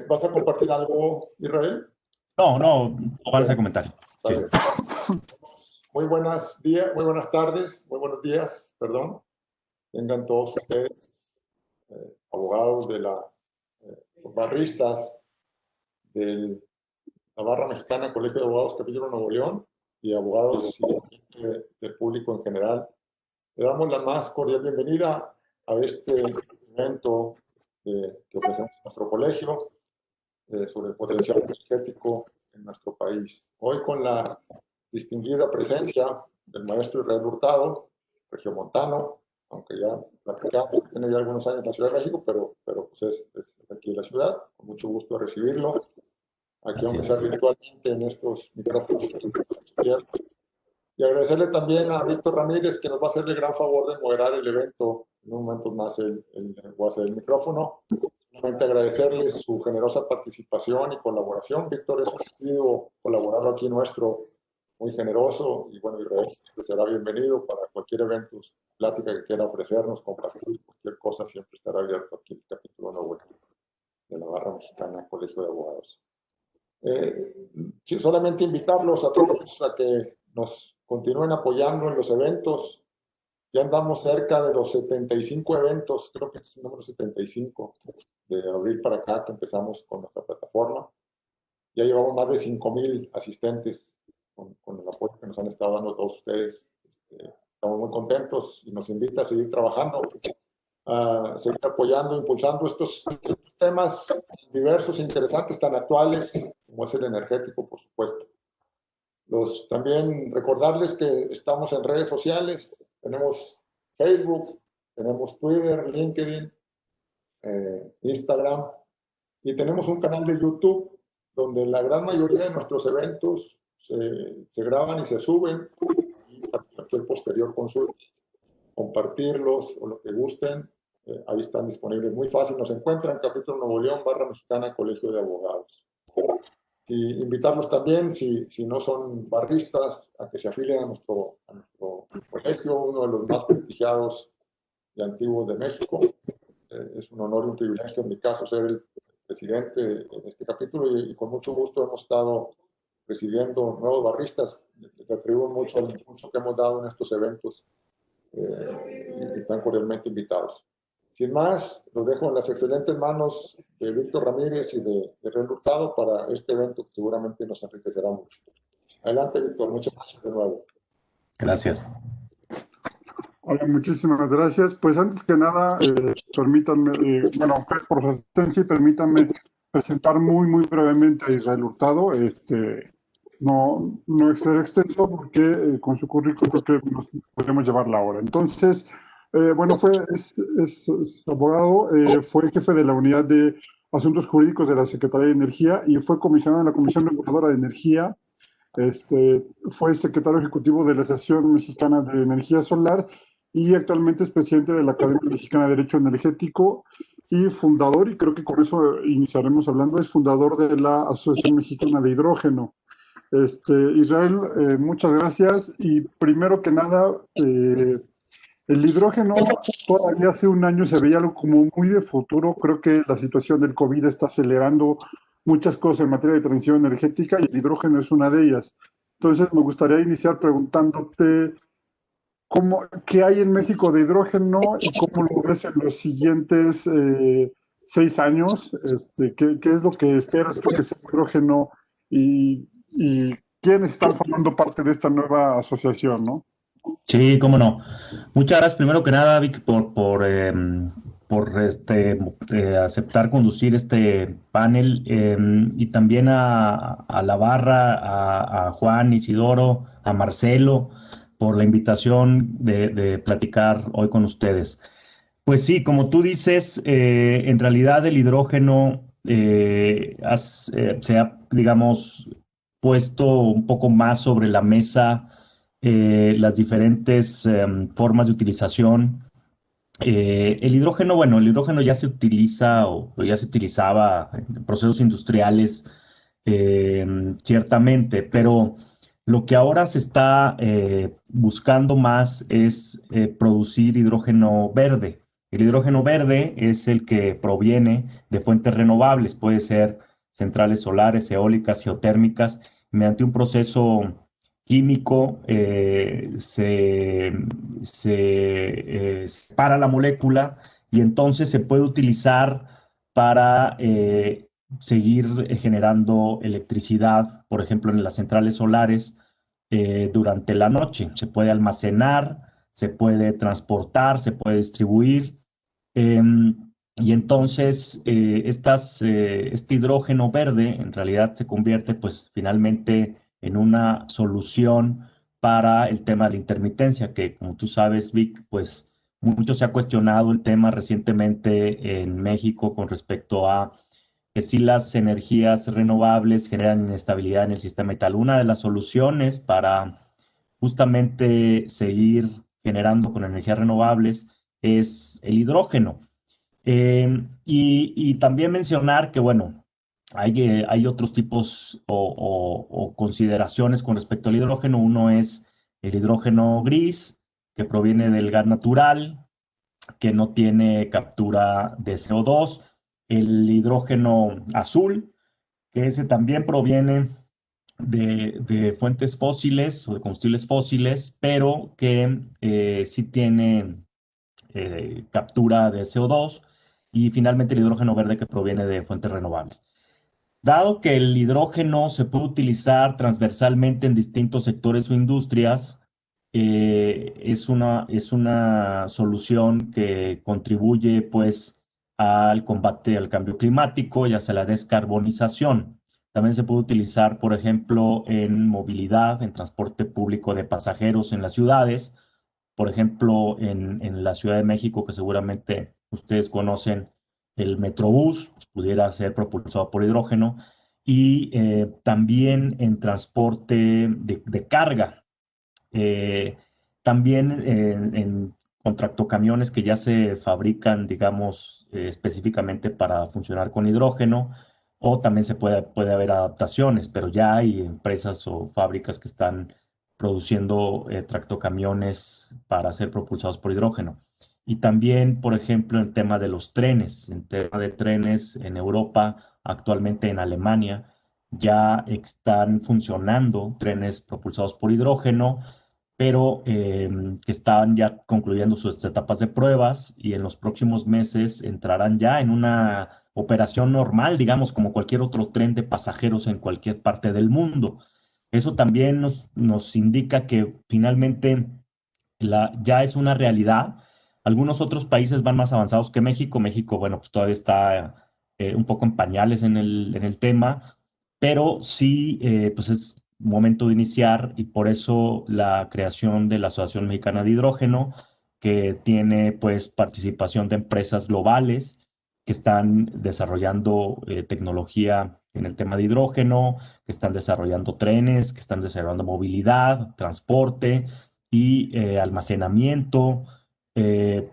¿Vas a compartir algo, Israel? No, avance a Bueno, comentar. está Sí. bien. Muy buenos días, muy buenas tardes, muy buenos días, perdón. Tengan todos ustedes, abogados de barristas de la Barra Mexicana Colegio de Abogados Capítulo Nuevo León y abogados y del público en general. Le damos la más cordial bienvenida a este evento que ofrecemos en nuestro colegio sobre el potencial energético en nuestro país. Hoy con la distinguida presencia del maestro Israel Hurtado, regiomontano, aunque ya platicamos, tiene ya algunos años en la Ciudad de México, pero pues es aquí en la ciudad. Con mucho gusto de recibirlo. Aquí vamos a estar virtualmente en estos micrófonos. Y agradecerle también a Víctor Ramírez, que nos va a hacer el gran favor de moderar el evento. En un momento más voy a hacer el micrófono. Solamente agradecerles su generosa participación y colaboración. Víctor es un asiduo colaborador aquí nuestro, muy generoso. Y bueno, Israel será bienvenido para cualquier evento, plática que quiera ofrecernos, compartir cualquier cosa, siempre estará abierto aquí el capítulo nuevo de la Barra Mexicana Colegio de Abogados. Sí, solamente invitarlos a todos a que nos continúen apoyando en los eventos. Ya andamos cerca de los 75 eventos, creo que es el número 75 de abril para acá que empezamos con nuestra plataforma. Ya llevamos más de 5,000 asistentes con el apoyo que nos han estado dando todos ustedes. Estamos muy contentos y nos invita a seguir trabajando, a seguir apoyando, impulsando estos temas diversos e interesantes, tan actuales como es el energético, por supuesto. También recordarles que estamos en redes sociales, tenemos Facebook, tenemos Twitter, LinkedIn, Instagram, y tenemos un canal de YouTube donde la gran mayoría de nuestros eventos se graban y se suben, y para cualquier posterior consulta, compartirlos o lo que gusten, ahí están disponibles. Muy fácil, nos encuentran Capítulo Nuevo León, Barra Mexicana, Colegio de Abogados. Y invitarlos también, si no son barristas, a que se afilien a nuestro colegio, uno de los más prestigiados y antiguos de México. Es un honor y un privilegio, en mi caso, ser el presidente en este capítulo, y con mucho gusto hemos estado recibiendo nuevos barristas. Le atribuyo mucho al impulso que hemos dado en estos eventos, y están cordialmente invitados. Sin más, los dejo en las excelentes manos de Víctor Ramírez y de Israel Hurtado para este evento que seguramente nos enriquecerá mucho. Adelante, Víctor. Muchas gracias de nuevo. Gracias. Hola, muchísimas gracias. Pues antes que nada, permítanme, bueno, por su asistencia, permítanme presentar muy brevemente a Israel Hurtado. No ser extenso porque con su currículum creo que nos podemos llevar la hora. Entonces, bueno, es abogado, fue jefe de la unidad de Asuntos Jurídicos de la Secretaría de Energía y fue comisionado en la Comisión Reguladora de Energía. Fue secretario ejecutivo de la Asociación Mexicana de Energía Solar y actualmente es presidente de la Academia Mexicana de Derecho Energético y fundador, y creo que con eso iniciaremos hablando, es fundador de la Asociación Mexicana de Hidrógeno. Israel, muchas gracias. Y primero que nada, el hidrógeno todavía hace un año se veía algo como muy de futuro. Creo que la situación del COVID está acelerando muchas cosas en materia de transición energética y el hidrógeno es una de ellas. Entonces me gustaría iniciar preguntándote qué hay en México de hidrógeno y cómo lo ves en los siguientes 6 años. ¿Qué es lo que esperas tú que sea por y quiénes están formando parte de esta nueva asociación, ¿no? Sí, cómo no. Muchas gracias, primero que nada, Vic, por aceptar conducir este panel, y también a la barra, a Juan, Isidoro, a Marcelo, por la invitación de platicar hoy con ustedes. Pues sí, como tú dices, en realidad el hidrógeno se ha, digamos, puesto un poco más sobre la mesa las diferentes formas de utilización. El hidrógeno, bueno, el hidrógeno ya se utiliza o ya se utilizaba en procesos industriales, ciertamente, pero lo que ahora se está buscando más es producir hidrógeno verde. El hidrógeno verde es el que proviene de fuentes renovables, puede ser centrales solares, eólicas, geotérmicas. Mediante un proceso químico se separa la molécula y entonces se puede utilizar para seguir generando electricidad, por ejemplo, en las centrales solares durante la noche. Se puede almacenar, se puede transportar, se puede distribuir. Y entonces este hidrógeno verde en realidad se convierte pues finalmente en una solución para el tema de la intermitencia, que como tú sabes, Vic, pues mucho se ha cuestionado el tema recientemente en México con respecto a que si las energías renovables generan inestabilidad en el sistema y tal. Una de las soluciones para justamente seguir generando con energías renovables es el hidrógeno. Y también mencionar que, bueno, hay otros tipos o consideraciones con respecto al hidrógeno. Uno es el hidrógeno gris, que proviene del gas natural, que no tiene captura de CO2. El hidrógeno azul, que ese también proviene de fuentes fósiles o de combustibles fósiles, pero que sí tiene captura de CO2, y finalmente el hidrógeno verde que proviene de fuentes renovables. Dado que el hidrógeno se puede utilizar transversalmente en distintos sectores o industrias, es una solución que contribuye pues al combate al cambio climático y hacia la descarbonización. También se puede utilizar, por ejemplo, en movilidad, en transporte público de pasajeros en las ciudades. Por ejemplo, en la Ciudad de México, que seguramente ustedes conocen, el Metrobús pues, pudiera ser propulsado por hidrógeno, y también en transporte de carga. Eh, También con tractocamiones que ya se fabrican, digamos, específicamente para funcionar con hidrógeno, o también puede haber adaptaciones, pero ya hay empresas o fábricas que están produciendo tractocamiones para ser propulsados por hidrógeno. Y también, por ejemplo, el tema de los trenes, en tema de trenes en Europa, actualmente en Alemania, ya están funcionando trenes propulsados por hidrógeno, pero que están ya concluyendo sus etapas de pruebas y en los próximos meses entrarán ya en una operación normal, digamos, como cualquier otro tren de pasajeros en cualquier parte del mundo. Eso también nos indica que finalmente ya es una realidad. Algunos otros países van más avanzados que México. México, bueno, pues todavía está un poco en pañales en el tema, pero sí, pues es momento de iniciar, y por eso la creación de la Asociación Mexicana de Hidrógeno, que tiene pues participación de empresas globales que están desarrollando tecnología en el tema de hidrógeno, que están desarrollando trenes, que están desarrollando movilidad, transporte y almacenamiento eh,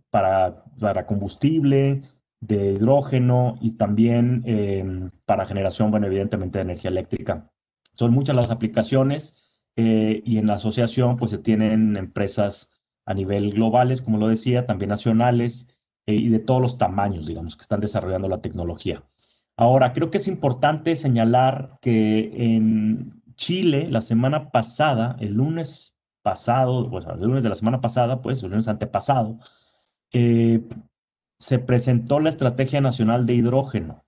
para combustible de hidrógeno, y también para generación, bueno, evidentemente de energía eléctrica. Son muchas las aplicaciones y en la asociación pues se tienen empresas a nivel globales, como lo decía, también nacionales y de todos los tamaños, digamos, que están desarrollando la tecnología. Ahora, creo que es importante señalar que en Chile, la semana pasada, el lunes pasado, pues el lunes de la semana pasada, pues el lunes antepasado, eh, se presentó la Estrategia Nacional de Hidrógeno.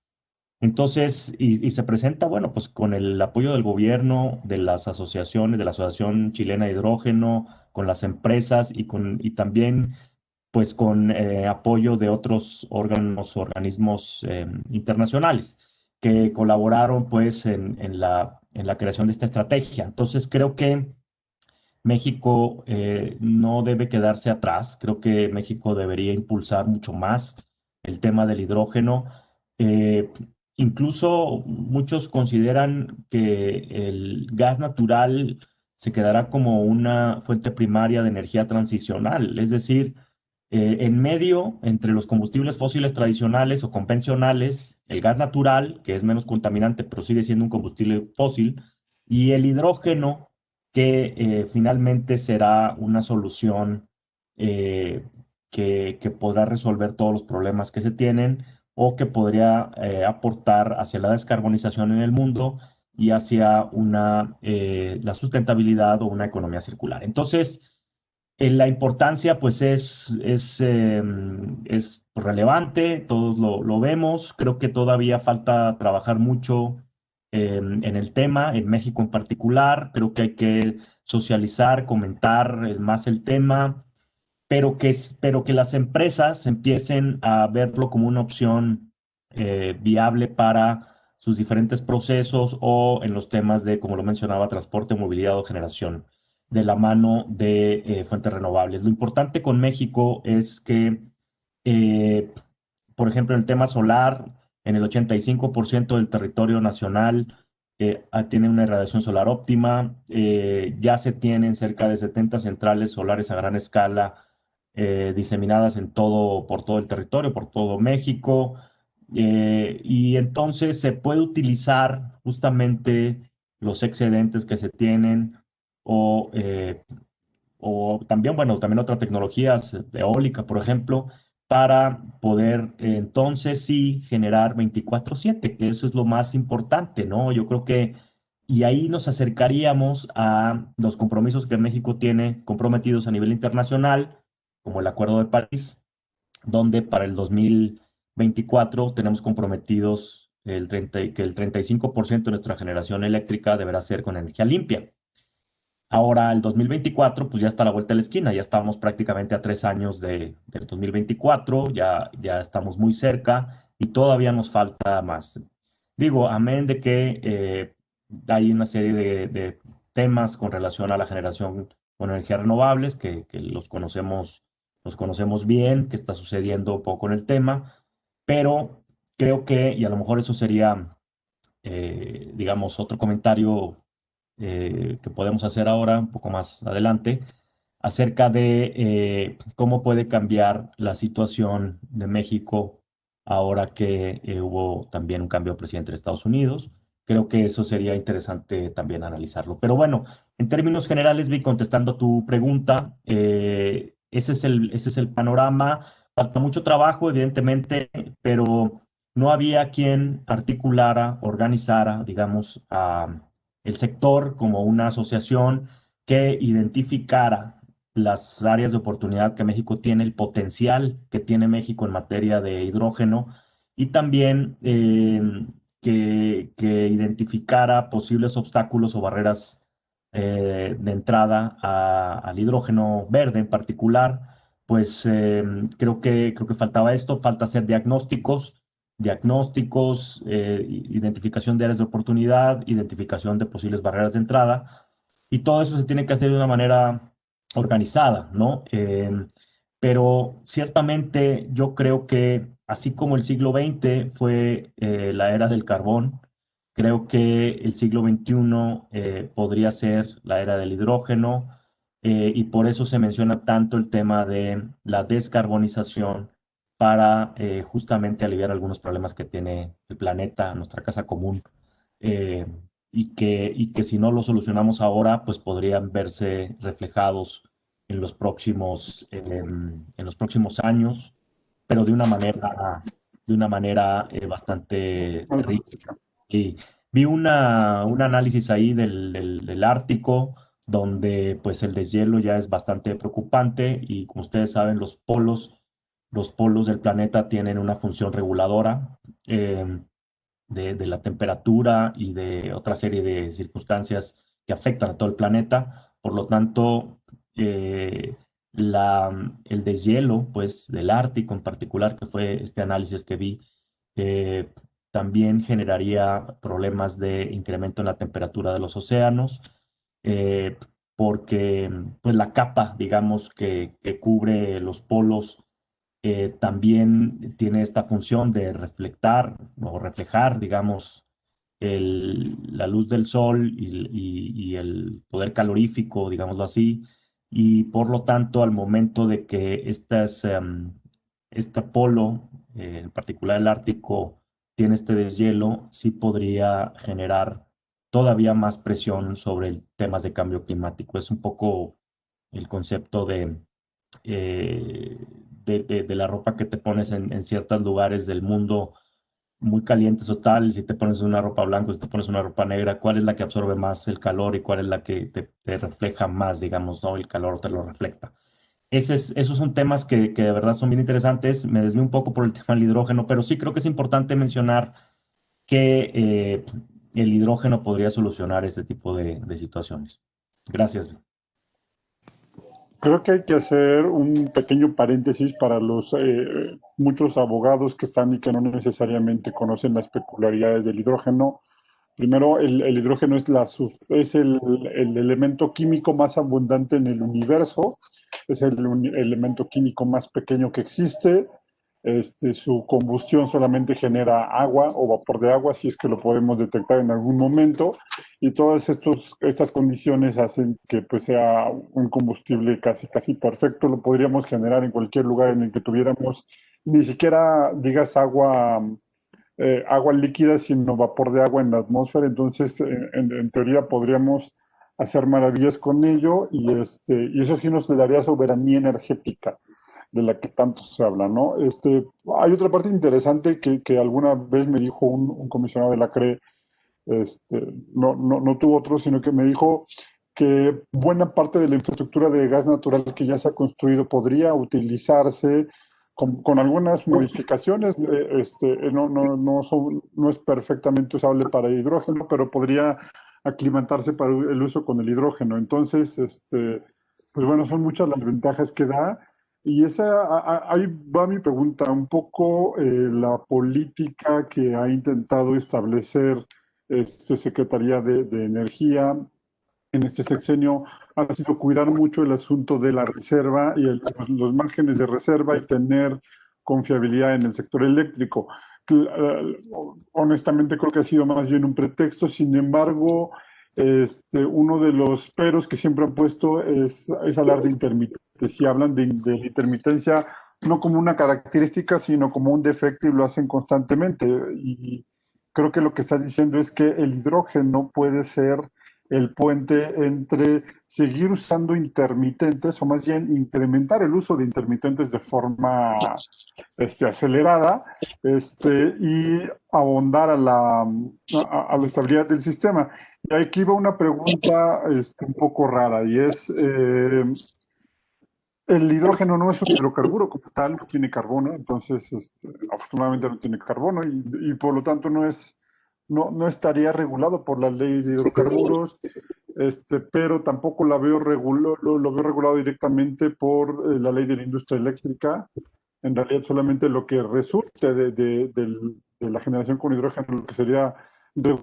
Entonces, y se presenta, bueno, pues con el apoyo del gobierno, de las asociaciones, de la Asociación Chilena de Hidrógeno, con las empresas y también pues con apoyo de otros órganos, organismos internacionales que colaboraron pues en la creación de esta estrategia. Entonces creo que México no debe quedarse atrás. Creo que México debería impulsar mucho más el tema del hidrógeno. Eh, Incluso muchos consideran que el gas natural se quedará como una fuente primaria de energía transicional, es decir, en medio entre los combustibles fósiles tradicionales o convencionales, el gas natural, que es menos contaminante, pero sigue siendo un combustible fósil, y el hidrógeno, que finalmente será una solución eh, que podrá resolver todos los problemas que se tienen o que podría aportar hacia la descarbonización en el mundo y hacia la sustentabilidad o una economía circular. Entonces, la importancia pues es relevante, todos lo vemos, creo que todavía falta trabajar mucho en el tema, en México en particular, creo que hay que socializar, comentar más el tema, pero que las empresas empiecen a verlo como una opción viable para sus diferentes procesos o en los temas de, como lo mencionaba, transporte, movilidad o generación de la mano de fuentes renovables. Lo importante con México es que, eh, por ejemplo, en el tema solar, en el 85% del territorio nacional tiene una irradiación solar óptima. Ya se tienen cerca de 70 centrales solares a gran escala diseminadas por todo el territorio, por todo México. Y entonces se puede utilizar justamente los excedentes que se tienen o, eh, o también, bueno, también otras tecnologías, eólica, por ejemplo, para poder entonces sí generar 24/7, que eso es lo más importante, ¿no? Yo creo que, y ahí nos acercaríamos a los compromisos que México tiene comprometidos a nivel internacional, como el Acuerdo de París, donde para el 2024 tenemos comprometidos que el 35% de nuestra generación eléctrica deberá ser con energía limpia. Ahora, el 2024, pues ya está a la vuelta de la esquina, ya estamos prácticamente a 3 años del 2024, ya estamos muy cerca y todavía nos falta más. Digo, amén de que hay una serie de temas con relación a la generación con energías renovables que los conocemos bien, que está sucediendo un poco en el tema, pero creo que, y a lo mejor eso sería, digamos, otro comentario que podemos hacer ahora, un poco más adelante, acerca de cómo puede cambiar la situación de México ahora que hubo también un cambio de presidente de Estados Unidos. Creo que eso sería interesante también analizarlo. Pero bueno, en términos generales, vi contestando tu pregunta, ese es el panorama. Falta mucho trabajo, evidentemente, pero no había quien articulara, organizara, digamos, el sector como una asociación que identificara las áreas de oportunidad que México tiene, el potencial que tiene México en materia de hidrógeno y también que identificara posibles obstáculos o barreras de entrada al hidrógeno verde en particular. Pues creo que faltaba esto, falta hacer diagnósticos, identificación de áreas de oportunidad, identificación de posibles barreras de entrada, y todo eso se tiene que hacer de una manera organizada, ¿no? Pero ciertamente yo creo que así como el siglo XX fue la era del carbón, creo que el siglo XXI podría ser la era del hidrógeno, y por eso se menciona tanto el tema de la descarbonización para justamente aliviar algunos problemas que tiene el planeta, nuestra casa común, eh, y que si no lo solucionamos ahora, pues podrían verse reflejados en los próximos años, pero de una manera bastante terrible. Y vi un análisis ahí del Ártico, donde pues el deshielo ya es bastante preocupante y como ustedes saben, los polos del planeta tienen una función reguladora de la temperatura y de otra serie de circunstancias que afectan a todo el planeta. Por lo tanto, eh, el deshielo, pues, del Ártico en particular, que fue este análisis que vi, eh, también generaría problemas de incremento en la temperatura de los océanos, eh, porque pues, la capa, digamos, que cubre los polos también tiene esta función de reflectar o reflejar, digamos, la luz del sol y el poder calorífico, digámoslo así, y por lo tanto, al momento de que este polo, en particular el Ártico, tiene este deshielo, sí podría generar todavía más presión sobre el temas de cambio climático. Es un poco el concepto eh, de la ropa que te pones en ciertos lugares del mundo muy calientes o tal, si te pones una ropa blanca, si te pones una ropa negra, cuál es la que absorbe más el calor y cuál es la que te refleja más, digamos, ¿no? El calor te lo refleja. Esos son temas que de verdad son bien interesantes. Me desvío un poco por el tema del hidrógeno, pero sí creo que es importante mencionar que el hidrógeno podría solucionar este tipo de situaciones. Gracias. Creo que hay que hacer un pequeño paréntesis para los muchos abogados que están y que no necesariamente conocen las peculiaridades del hidrógeno. Primero, el hidrógeno es el elemento químico más abundante en el universo, es el elemento químico más pequeño que existe. Su combustión solamente genera agua o vapor de agua, si es que lo podemos detectar en algún momento, y todas estas condiciones hacen que pues, sea un combustible casi perfecto. Lo podríamos generar en cualquier lugar en el que tuviéramos, ni siquiera digas agua líquida, sino vapor de agua en la atmósfera. Entonces, en teoría podríamos hacer maravillas con ello y eso sí nos le daría soberanía energética de la que tanto se habla, ¿no? Hay otra parte interesante que alguna vez me dijo un comisionado de la CRE, no tuvo otro, sino que me dijo que buena parte de la infraestructura de gas natural que ya se ha construido podría utilizarse con algunas modificaciones. No es perfectamente usable para hidrógeno, pero podría aclimatarse para el uso con el hidrógeno. Entonces, pues bueno, son muchas las ventajas que da. Y ahí va mi pregunta, un poco la política que ha intentado establecer Secretaría de Energía en este sexenio ha sido cuidar mucho el asunto de la reserva y los márgenes de reserva y tener confiabilidad en el sector eléctrico. Honestamente creo que ha sido más bien un pretexto. Sin embargo, uno de los peros que siempre han puesto es hablar de intermitencia. Si hablan de la intermitencia no como una característica, sino como un defecto, y lo hacen constantemente. Y creo que lo que estás diciendo es que el hidrógeno puede ser el puente entre seguir usando intermitentes, o más bien incrementar el uso de intermitentes de forma acelerada, y abondar a la estabilidad del sistema. Y aquí va una pregunta un poco rara, y es, el hidrógeno no es un hidrocarburo como tal, no tiene carbono. Entonces afortunadamente no tiene carbono, y por lo tanto no estaría regulado por las leyes de hidrocarburos, pero tampoco lo veo regulado directamente por la ley de la industria eléctrica. En realidad solamente lo que resulte de la generación con hidrógeno, lo que sería de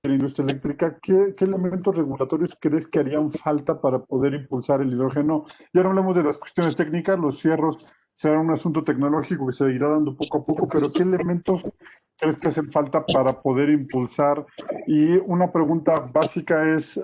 la industria eléctrica. ¿Qué elementos regulatorios crees que harían falta para poder impulsar el hidrógeno? Ya no hablamos de las cuestiones técnicas, los fierros serán un asunto tecnológico que se irá dando poco a poco, pero ¿qué elementos crees que hacen falta para poder impulsar? Y una pregunta básica es,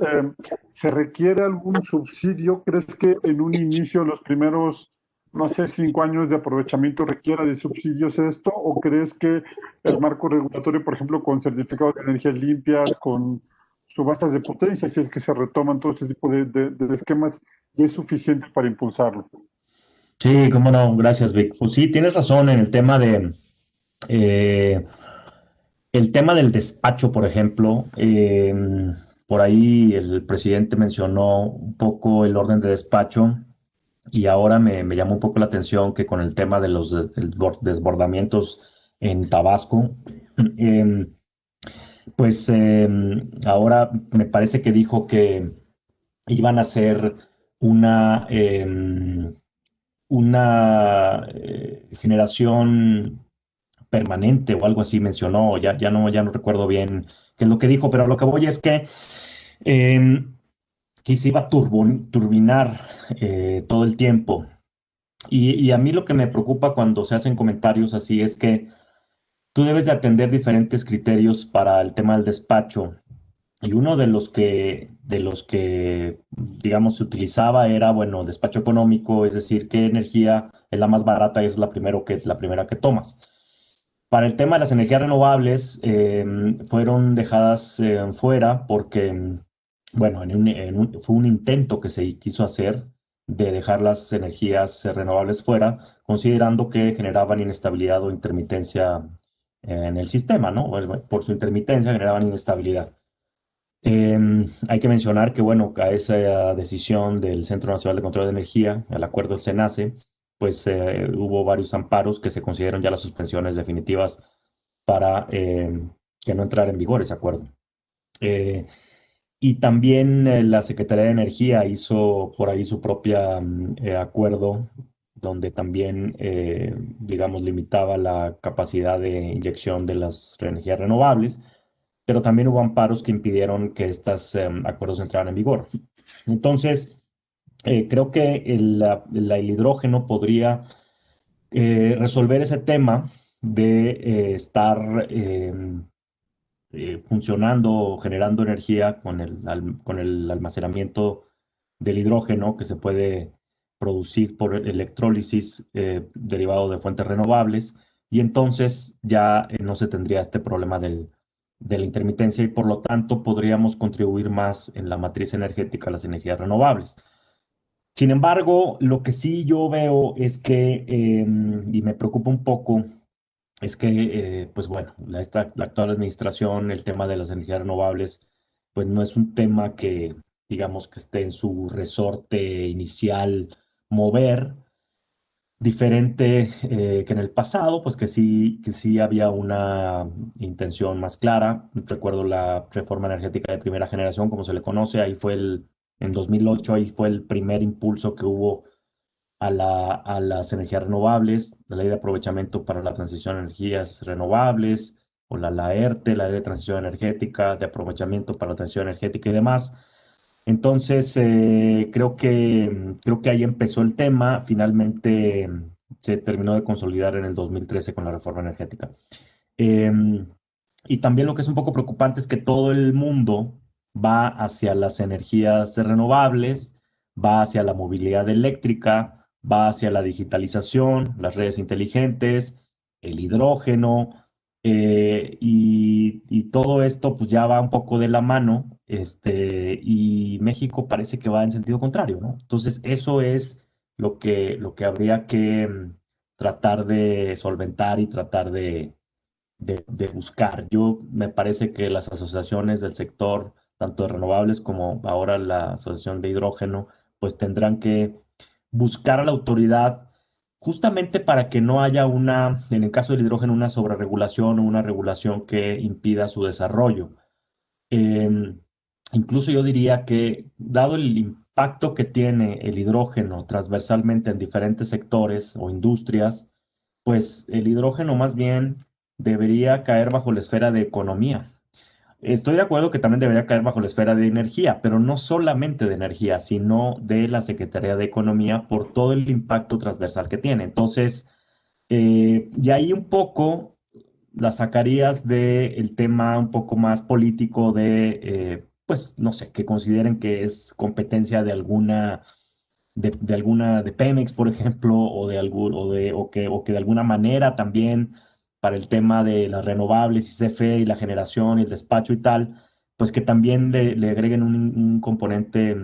¿se requiere algún subsidio? ¿Crees que en un inicio, los primeros, no sé, 5 años de aprovechamiento requiera de subsidios esto? ¿O crees que el marco regulatorio, por ejemplo, con certificados de energías limpias, con subastas de potencia, si es que se retoman todo este tipo de esquemas, ya es suficiente para impulsarlo? Sí, cómo no, gracias, Vic. Pues sí, tienes razón en eh, el tema del despacho, por ejemplo. Por ahí el presidente mencionó un poco el orden de despacho y ahora me llamó un poco la atención que con el tema de los desbordamientos en Tabasco, em, pues ahora me parece que dijo que iban a hacer una, generación permanente o algo así mencionó. Ya no recuerdo bien qué es lo que dijo, pero lo que voy es eh, que se iba a turbinar todo el tiempo. Y a mí lo que me preocupa cuando se hacen comentarios así es que tú debes de atender diferentes criterios para el tema del despacho. Y uno de los que, digamos, se utilizaba era, bueno, despacho económico, es decir, qué energía es la más barata y es la primera que tomas. Para el tema de las energías renovables, fueron dejadas fuera porque, bueno, fue un intento que se quiso hacer de dejar las energías renovables fuera, considerando que generaban inestabilidad o intermitencia en el sistema, ¿no? Por su intermitencia generaban inestabilidad. Hay que mencionar que, bueno, a esa decisión del Centro Nacional de Control de Energía, el acuerdo del CENACE, pues hubo varios amparos que se consideran ya las suspensiones definitivas para que no entrara en vigor ese acuerdo. Y también la Secretaría de Energía hizo por ahí su propia acuerdo, donde también, digamos, limitaba la capacidad de inyección de las energías renovables, pero también hubo amparos que impidieron que estos acuerdos entraran en vigor. Entonces, creo que el hidrógeno podría resolver ese tema de estar funcionando o generando energía con el almacenamiento del hidrógeno que se puede producir por electrólisis derivado de fuentes renovables, y entonces ya no se tendría este problema de la intermitencia y por lo tanto podríamos contribuir más en la matriz energética a las energías renovables. Sin embargo, lo que sí yo veo es que, y me preocupa un poco, es que, pues bueno, la actual administración, el tema de las energías renovables, pues no es un tema que, digamos, que esté en su resorte inicial mover, diferente que en el pasado, pues que sí había una intención más clara. Recuerdo la reforma energética de primera generación, como se le conoce, en 2008, ahí fue el primer impulso que hubo a las energías renovables, la ley de aprovechamiento para la transición a energías renovables, o la ERTE, la ley de transición energética, de aprovechamiento para la transición energética y demás. Entonces, creo que ahí empezó el tema. Finalmente se terminó de consolidar en el 2013 con la reforma energética. Em, y también lo que es un poco preocupante es que todo el mundo va hacia las energías renovables, va hacia la movilidad eléctrica, va hacia la digitalización, las redes inteligentes, el hidrógeno, y todo esto pues ya va un poco de la mano, y México parece que va en sentido contrario, ¿no? Entonces, eso es lo que habría que tratar de solventar y tratar de buscar. Yo me parece que las asociaciones del sector, tanto de renovables como ahora la Asociación de Hidrógeno, pues tendrán que buscar a la autoridad justamente para que no haya en el caso del hidrógeno, una sobreregulación o una regulación que impida su desarrollo. Em, Incluso yo diría que, dado el impacto que tiene el hidrógeno transversalmente en diferentes sectores o industrias, pues el hidrógeno más bien debería caer bajo la esfera de economía. Estoy de acuerdo que también debería caer bajo la esfera de energía, pero no solamente de energía, sino de la Secretaría de Economía por todo el impacto transversal que tiene. Entonces, y ahí un poco la sacarías del tema un poco más político pues no sé, que consideren que es competencia de Pemex, por ejemplo, o que de alguna manera también para el tema de las renovables y CFE y la generación y el despacho y tal, pues que también le agreguen un componente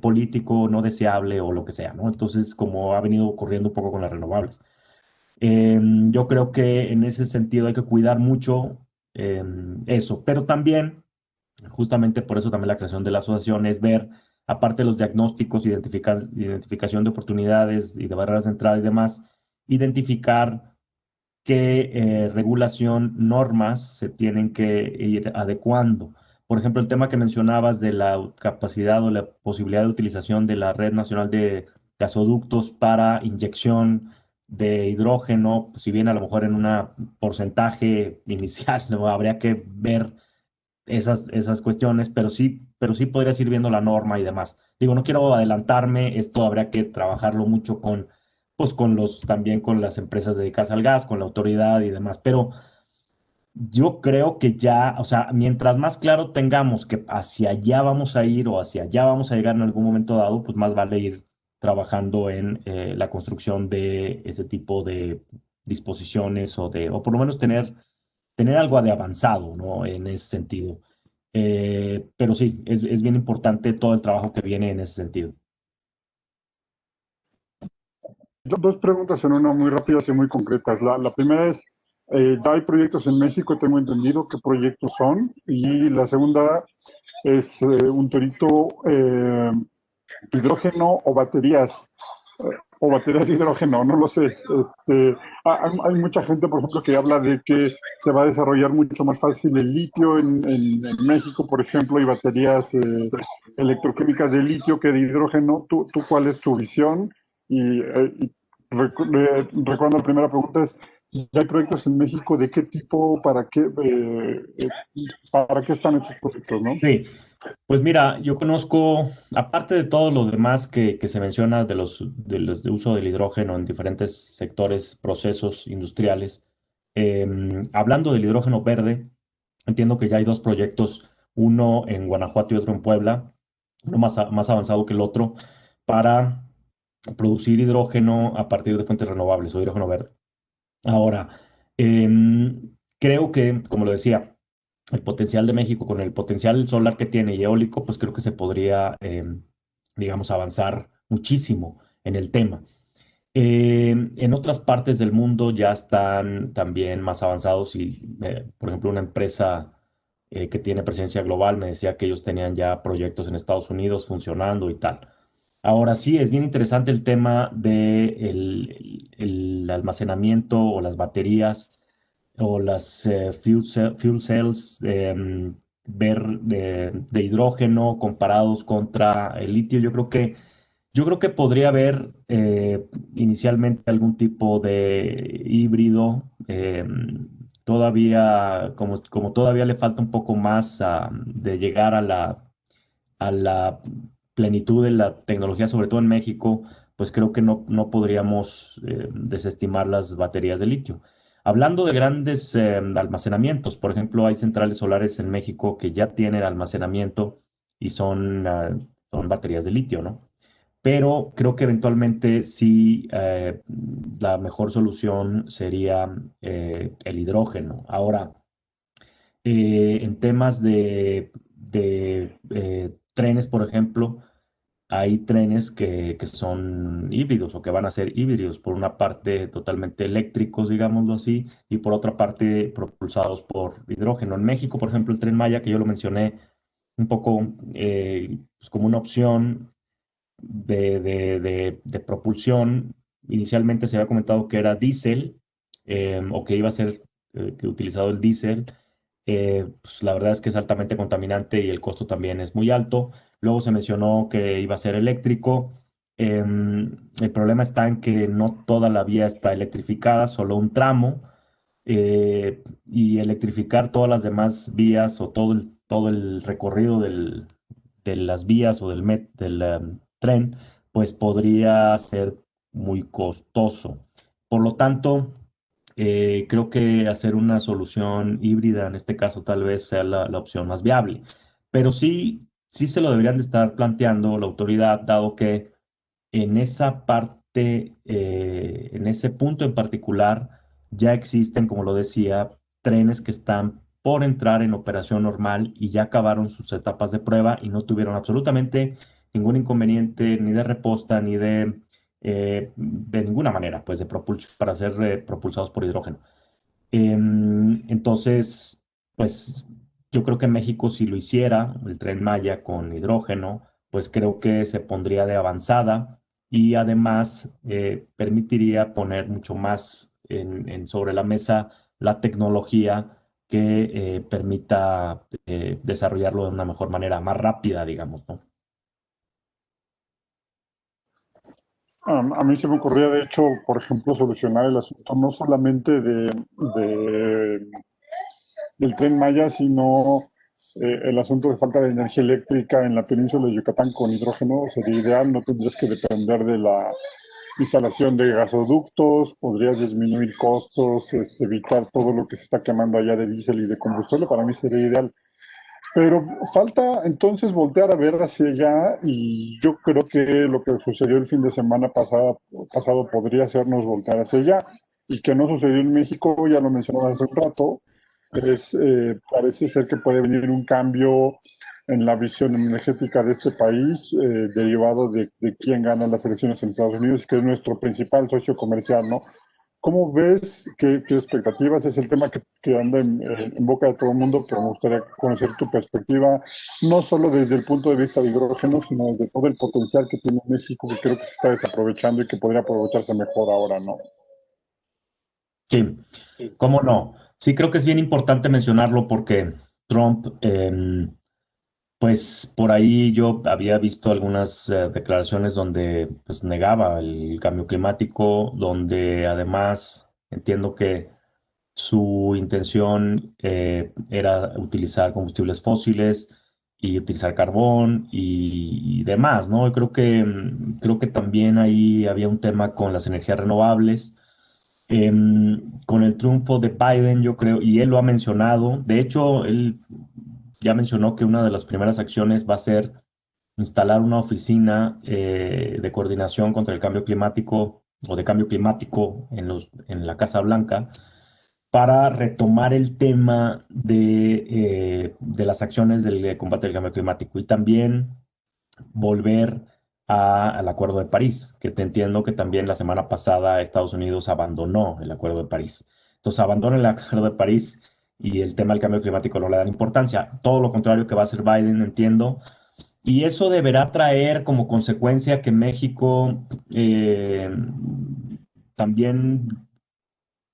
político no deseable o lo que sea, ¿no? Entonces, como ha venido ocurriendo un poco con las renovables. Yo creo que en ese sentido hay que cuidar mucho eso, pero también, justamente por eso también la creación de la asociación es ver, aparte de los diagnósticos, identificación de oportunidades y de barreras de entrada y demás, identificar qué regulación, normas se tienen que ir adecuando. Por ejemplo, el tema que mencionabas de la capacidad o la posibilidad de utilización de la Red Nacional de Gasoductos para inyección de hidrógeno, pues, si bien a lo mejor en un porcentaje inicial, ¿no? Habría que ver esas cuestiones, pero sí podrías ir viendo la norma y demás. Digo, no quiero adelantarme, esto habrá que trabajarlo mucho pues también con las empresas dedicadas al gas, con la autoridad y demás, pero yo creo que ya, o sea, mientras más claro tengamos que hacia allá vamos a ir o hacia allá vamos a llegar en algún momento dado, pues más vale ir trabajando en la construcción de ese tipo de disposiciones o por lo menos tener algo de avanzado, ¿no? En ese sentido. Pero sí, es bien importante todo el trabajo que viene en ese sentido. dos preguntas en una muy rápidas y muy concretas. La primera es, ya hay proyectos en México, tengo entendido qué proyectos son. Y la segunda es un torito hidrógeno o baterías de hidrógeno, no lo sé. Hay mucha gente, por ejemplo, que habla de que se va a desarrollar mucho más fácil el litio en México, por ejemplo, y baterías electroquímicas de litio que de hidrógeno. ¿Tú cuál es tu visión? Recuerdo la primera pregunta es, ¿ya hay proyectos en México? ¿De qué tipo? ¿Para qué están estos proyectos, no? Sí, pues mira, yo conozco, aparte de todo lo demás que se menciona de los de uso del hidrógeno en diferentes sectores, procesos industriales, hablando del hidrógeno verde, entiendo que ya hay dos proyectos, uno en Guanajuato y otro en Puebla, uno más avanzado que el otro, para producir hidrógeno a partir de fuentes renovables o hidrógeno verde. Ahora, creo que, como lo decía, el potencial de México con el potencial solar que tiene y eólico, pues creo que se podría, digamos, avanzar muchísimo en el tema. En otras partes del mundo ya están también más avanzados y, por ejemplo, una empresa que tiene presencia global me decía que ellos tenían ya proyectos en Estados Unidos funcionando y tal. Ahora sí, es bien interesante el tema de el almacenamiento o las baterías o las fuel cells, ver de hidrógeno comparados contra el litio. Yo creo que podría haber inicialmente algún tipo de híbrido. Todavía, como todavía le falta un poco más de llegar a la plenitud de la tecnología, sobre todo en México, pues creo que no podríamos desestimar las baterías de litio. Hablando de grandes almacenamientos, por ejemplo, hay centrales solares en México que ya tienen almacenamiento y son baterías de litio, ¿no? Pero creo que eventualmente sí, la mejor solución sería el hidrógeno. Ahora, en temas de trenes, por ejemplo, hay trenes que son híbridos o que van a ser híbridos, por una parte totalmente eléctricos, digámoslo así, y por otra parte propulsados por hidrógeno. En México, por ejemplo, el Tren Maya, que yo lo mencioné un poco pues como una opción de propulsión. Inicialmente se había comentado que era diésel, o que iba a ser que utilizado el diésel. Pues la verdad es que es altamente contaminante y el costo también es muy alto. Luego se mencionó que iba a ser eléctrico. El problema está en que no toda la vía está electrificada, solo un tramo. Y electrificar todas las demás vías o todo el recorrido de las vías o del tren, pues podría ser muy costoso. Por lo tanto, creo que hacer una solución híbrida en este caso tal vez sea la opción más viable. Pero sí, sí se lo deberían de estar planteando la autoridad, dado que en esa parte, en ese punto en particular, ya existen, como lo decía, trenes que están por entrar en operación normal y ya acabaron sus etapas de prueba y no tuvieron absolutamente ningún inconveniente ni de reposta ni de ninguna manera, pues de propulsión para ser propulsados por hidrógeno. Entonces, pues yo creo que México, si lo hiciera, el Tren Maya con hidrógeno, pues creo que se pondría de avanzada y además permitiría poner mucho más sobre la mesa la tecnología que permita desarrollarlo de una mejor manera, más rápida, digamos, ¿no? A mí se me ocurría, de hecho, por ejemplo, solucionar el asunto no solamente de- del Tren Maya, sino el asunto de falta de energía eléctrica en la península de Yucatán con hidrógeno sería ideal. No tendrías que depender de la instalación de gasoductos, podrías disminuir costos, evitar todo lo que se está quemando allá de diésel y de combustible. Para mí sería ideal. Pero falta entonces voltear a ver hacia allá, y yo creo que lo que sucedió el fin de semana pasado podría hacernos voltear hacia allá, y que no sucedió en México, ya lo mencionaba hace un rato. Parece ser que puede venir un cambio en la visión energética de este país, derivado de quién gana las elecciones en Estados Unidos, que es nuestro principal socio comercial, ¿no? ¿Cómo ves? ¿Qué expectativas? Es el tema que anda en boca de todo el mundo, pero me gustaría conocer tu perspectiva, no solo desde el punto de vista de hidrógeno, sino desde todo el potencial que tiene México, que creo que se está desaprovechando y que podría aprovecharse mejor ahora, ¿no? Sí, cómo no. Sí, creo que es bien importante mencionarlo porque Trump, pues por ahí yo había visto algunas declaraciones donde pues negaba el cambio climático, donde además entiendo que su intención era utilizar combustibles fósiles y utilizar carbón y demás, ¿no? Y creo que también ahí había un tema con las energías renovables. Con el triunfo de Biden, yo creo, y él lo ha mencionado, de hecho, él ya mencionó que una de las primeras acciones va a ser instalar una oficina de coordinación contra el cambio climático o de cambio climático en la Casa Blanca para retomar el tema de las acciones del combate al cambio climático y también volver al Acuerdo de París, que te entiendo que también la semana pasada Estados Unidos abandonó el Acuerdo de París. Entonces abandona el Acuerdo de París y el tema del cambio climático no le dan importancia. Todo lo contrario que va a hacer Biden, entiendo. Y eso deberá traer como consecuencia que México también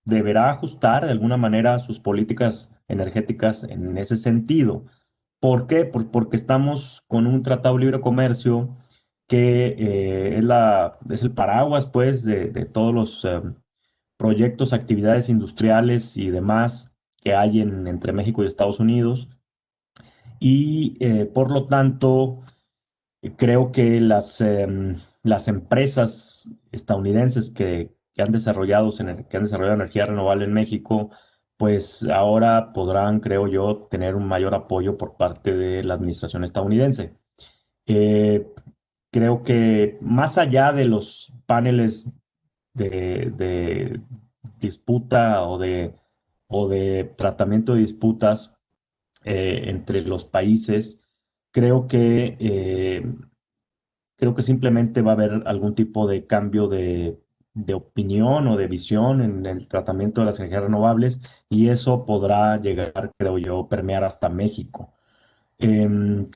deberá ajustar de alguna manera sus políticas energéticas en ese sentido. ¿Por qué? Porque estamos con un tratado de libre comercio que es el paraguas, pues, de todos los proyectos, actividades industriales y demás que hay entre México y Estados Unidos. Y por lo tanto, creo que las empresas estadounidenses que han que han desarrollado energía renovable en México, pues ahora podrán, creo yo, tener un mayor apoyo por parte de la administración estadounidense. Eh, Creo que más allá de los paneles de disputa o de tratamiento de disputas entre los países, creo que creo que simplemente va a haber algún tipo de cambio de opinión o de visión en el tratamiento de las energías renovables y eso podrá llegar, creo yo, permear hasta México.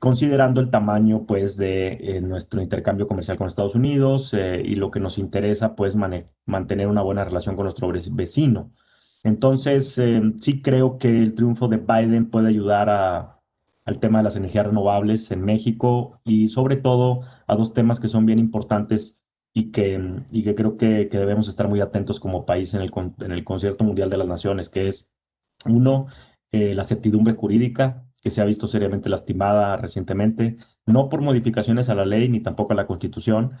Considerando el tamaño, pues, de nuestro intercambio comercial con Estados Unidos y lo que nos interesa, pues, mantener una buena relación con nuestro vecino. Entonces, sí creo que el triunfo de Biden puede ayudar al tema de las energías renovables en México y sobre todo a dos temas que son bien importantes y que creo que debemos estar muy atentos como país en el Concierto Mundial de las Naciones, que es uno, la certidumbre jurídica, que se ha visto seriamente lastimada recientemente, no por modificaciones a la ley ni tampoco a la Constitución,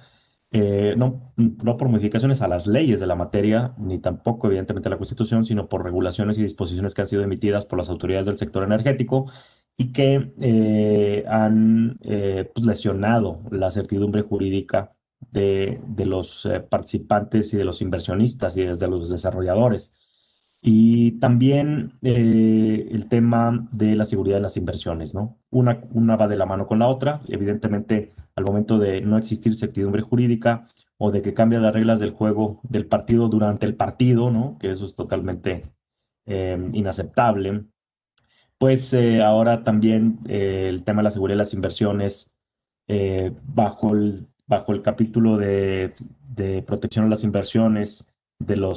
no por modificaciones a las leyes de la materia, ni tampoco evidentemente a la Constitución, sino por regulaciones y disposiciones que han sido emitidas por las autoridades del sector energético y que han pues, lesionado la certidumbre jurídica de los participantes y de los inversionistas y desde los desarrolladores. Y también el tema de la seguridad de las inversiones, ¿no? Una va de la mano con la otra. Evidentemente, al momento de no existir certidumbre jurídica o de que cambia las reglas del juego del partido durante el partido, ¿no? Que eso es totalmente inaceptable. Pues ahora también el tema de la seguridad de las inversiones bajo el capítulo de protección a las inversiones del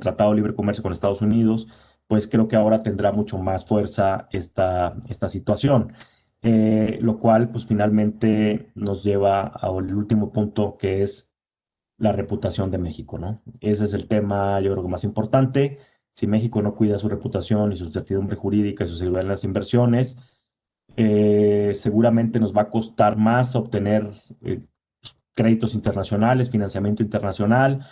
Tratado de Libre Comercio con Estados Unidos, pues creo que ahora tendrá mucho más fuerza esta situación. Lo cual pues finalmente nos lleva al último punto que es la reputación de México, ¿no? Ese es el tema, yo creo que más importante. Si México no cuida su reputación y su certidumbre jurídica y su seguridad en las inversiones, seguramente nos va a costar más obtener créditos internacionales, financiamiento internacional,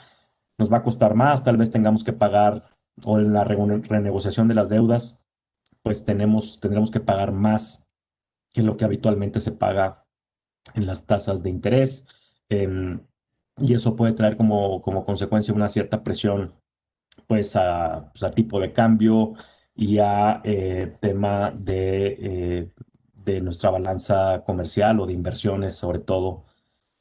nos va a costar más, tal vez tengamos que pagar o en la renegociación de las deudas, pues tendremos que pagar más que lo que habitualmente se paga en las tasas de interés. em, y eso puede traer como consecuencia una cierta presión pues a tipo de cambio y a tema de nuestra balanza comercial o de inversiones, sobre todo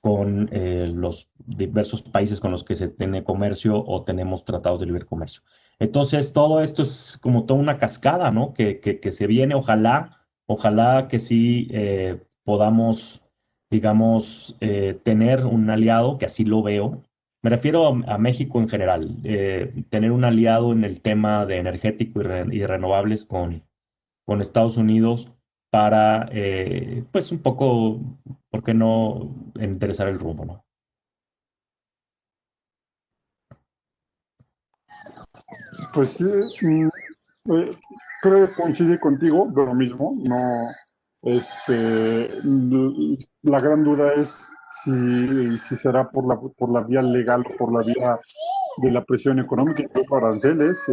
con los diversos países con los que se tiene comercio o tenemos tratados de libre comercio. Entonces, todo esto es como toda una cascada, ¿no? Que se viene, ojalá que sí podamos, digamos, tener un aliado, que así lo veo. Me refiero a México en general, tener un aliado en el tema de energético y renovables con Estados Unidos para, pues un poco, ¿por qué no enderezar el rumbo, ¿no? Pues sí, eh, creo que coincide contigo de lo mismo. No, la gran duda es si será por la vía legal o por la vía de la presión económica, incluso aranceles.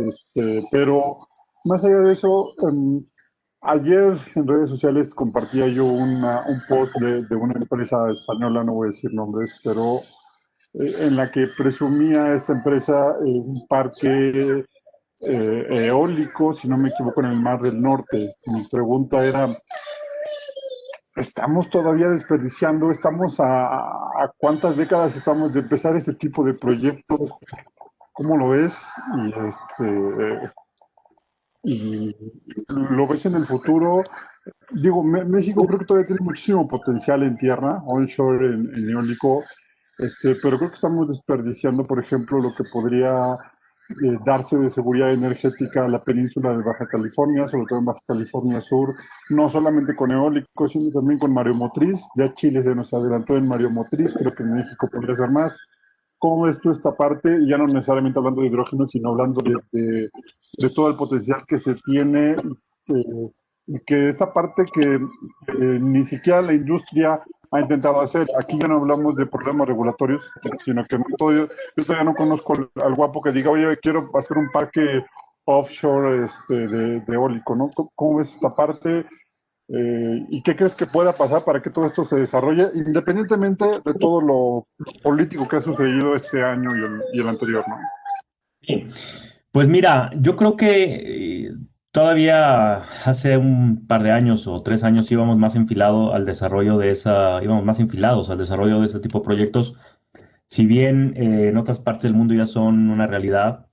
Pero más allá de eso, ayer en redes sociales compartía yo un post de una empresa española, no voy a decir nombres, pero en la que presumía esta empresa un parque eólico, si no me equivoco, en el Mar del Norte. Mi pregunta era, ¿estamos todavía desperdiciando? ¿Estamos a cuántas décadas estamos de empezar este tipo de proyectos? ¿Cómo lo ves? Y lo ves en el futuro. Digo, México creo que todavía tiene muchísimo potencial en tierra, onshore, en eólico, pero creo que estamos desperdiciando, por ejemplo, lo que podría darse de seguridad energética a la península de Baja California, sobre todo en Baja California Sur, no solamente con eólico, sino también con mareomotriz. Ya Chile se nos adelantó en mareomotriz, creo que en México podría ser más. ¿Cómo ves tú esta parte? Ya no necesariamente hablando de hidrógeno, sino hablando de todo el potencial que se tiene, y que esta parte que ni siquiera la industria ha intentado hacer. Aquí ya no hablamos de problemas regulatorios, sino que yo todavía no conozco al guapo que diga, oye, quiero hacer un parque offshore de eólico, ¿no? ¿Cómo ves esta parte? ¿Y qué crees que pueda pasar para que todo esto se desarrolle, independientemente de todo lo político que ha sucedido este año y el anterior, ¿no? Sí. Pues mira, yo creo que todavía hace un par de años o 3 años íbamos más íbamos más enfilados al desarrollo de ese tipo de proyectos. Si bien en otras partes del mundo ya son una realidad,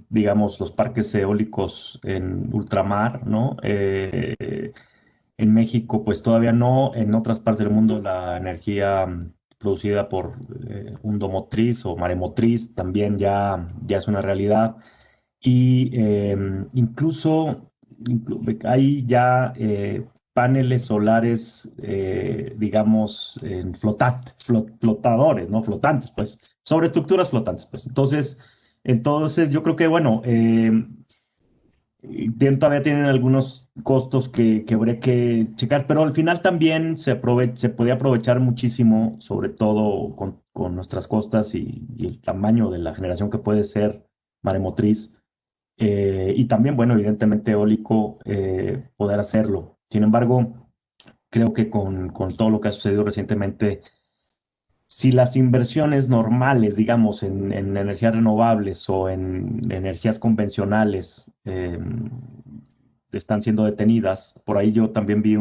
digamos, los parques eólicos en ultramar, ¿no? En México, pues todavía no. En otras partes del mundo, la energía producida por hundomotriz o maremotriz también ya es una realidad. Y hay ya paneles solares, digamos, flotadores, ¿no? Flotantes, pues, sobre estructuras flotantes, pues. Entonces yo creo que, bueno, todavía tienen algunos costos que habrá que checar, pero al final también se puede aprovechar muchísimo, sobre todo con nuestras costas y el tamaño de la generación que puede ser maremotriz y también, bueno, evidentemente eólico, poder hacerlo. Sin embargo, creo que con todo lo que ha sucedido recientemente, si las inversiones normales, digamos, en energías renovables o en energías convencionales están siendo detenidas, por ahí yo también vi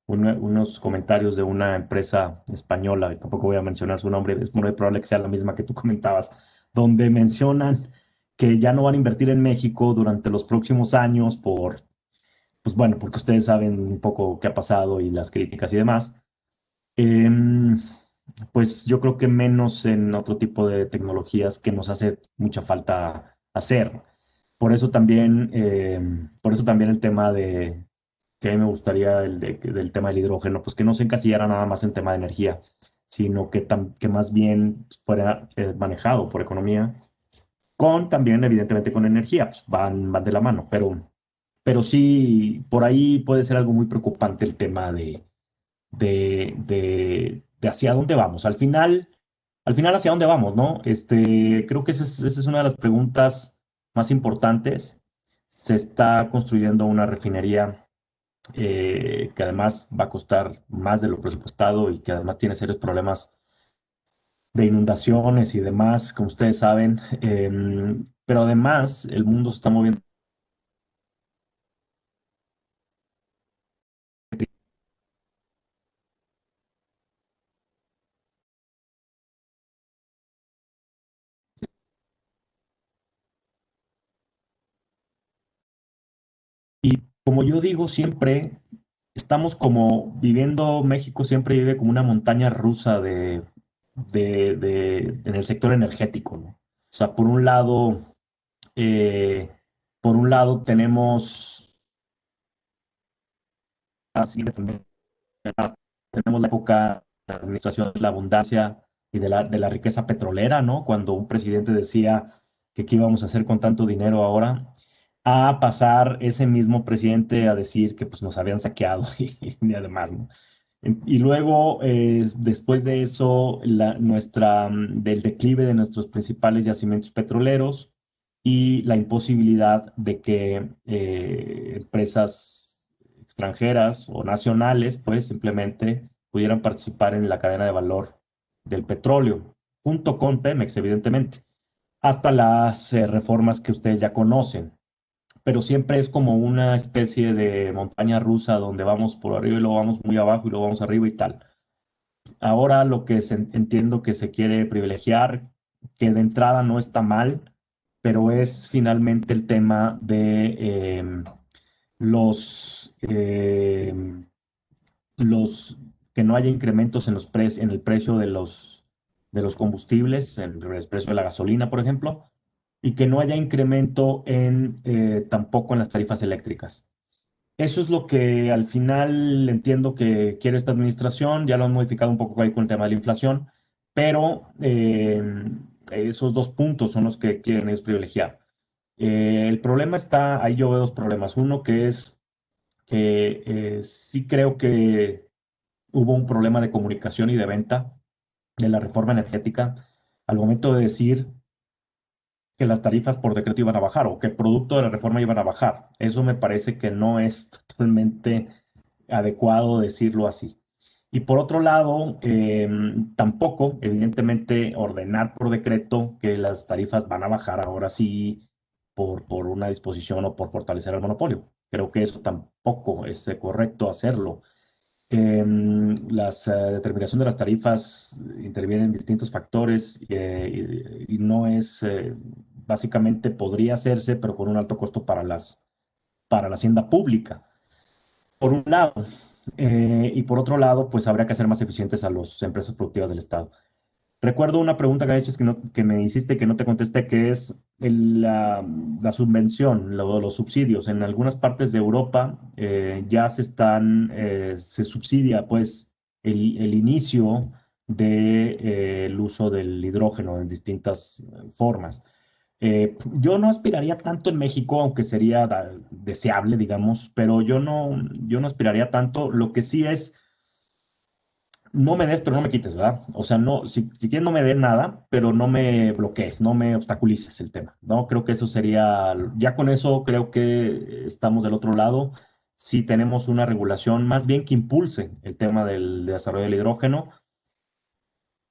unos comentarios de una empresa española, y tampoco voy a mencionar su nombre, es muy probable que sea la misma que tú comentabas, donde mencionan que ya no van a invertir en México durante los próximos años pues bueno, porque ustedes saben un poco qué ha pasado y las críticas y demás. Em, pues yo creo que menos en otro tipo de tecnologías que nos hace mucha falta hacer. Por eso también el tema que a mí me gustaría del tema del hidrógeno, pues que no se encasillara nada más en tema de energía, sino que más bien fuera manejado por economía, con también evidentemente con energía, pues van de la mano, pero sí, por ahí puede ser algo muy preocupante el tema de hacia dónde vamos. Al final, hacia dónde vamos, ¿no? Creo que esa es una de las preguntas más importantes. Se está construyendo una refinería que además va a costar más de lo presupuestado y que además tiene serios problemas de inundaciones y demás, como ustedes saben. Pero además, el mundo se está moviendo como yo digo siempre, estamos como viviendo, México siempre vive como una montaña rusa en el sector energético, ¿no? O sea, eh, por un lado tenemos, así, tenemos la época de la administración de la abundancia y de la riqueza petrolera, ¿no? Cuando un presidente decía que qué íbamos a hacer con tanto dinero ahora, a pasar ese mismo presidente a decir que pues nos habían saqueado y además, ¿no? Y luego, después de eso, del declive de nuestros principales yacimientos petroleros y la imposibilidad de que empresas extranjeras o nacionales, pues simplemente pudieran participar en la cadena de valor del petróleo, junto con Pemex, evidentemente, hasta las reformas que ustedes ya conocen, pero siempre es como una especie de montaña rusa donde vamos por arriba y luego vamos muy abajo y luego vamos arriba y tal. Ahora lo que entiendo que se quiere privilegiar, que de entrada no está mal, pero es finalmente el tema de los, eh, los que no haya incrementos en en el precio de los combustibles, en el precio de la gasolina, por ejemplo, y que no haya incremento tampoco en las tarifas eléctricas. Eso es lo que al final entiendo que quiere esta administración. Ya lo han modificado un poco ahí con el tema de la inflación, pero esos dos puntos son los que quieren ellos privilegiar. El problema está, ahí yo veo dos problemas. Uno que es que sí creo que hubo un problema de comunicación y de venta de la reforma energética al momento de decir que las tarifas por decreto iban a bajar o que el producto de la reforma iban a bajar. Eso me parece que no es totalmente adecuado decirlo así. Y por otro lado, tampoco, evidentemente, ordenar por decreto que las tarifas van a bajar ahora sí por una disposición o por fortalecer el monopolio. Creo que eso tampoco es correcto hacerlo. La determinación de las tarifas intervienen distintos factores y no es, básicamente podría hacerse, pero con un alto costo para para la hacienda pública, por un lado. Y por otro lado, pues habría que hacer más eficientes a las empresas productivas del Estado. Recuerdo una pregunta que me, hecho, que me hiciste que no te contesté, que es la subvención, los subsidios. En algunas partes de Europa ya se subsidia pues el inicio del uso del hidrógeno en distintas formas. Yo no aspiraría tanto en México, aunque sería deseable, digamos, pero yo no aspiraría tanto. Lo que sí es no me des, pero no me quites, ¿verdad? O sea, no, si quieres no me des nada, pero no me bloquees, no me obstaculices el tema, ¿no? Creo que eso sería, ya con eso creo que estamos del otro lado. Si tenemos una regulación más bien que impulse el tema del desarrollo del hidrógeno.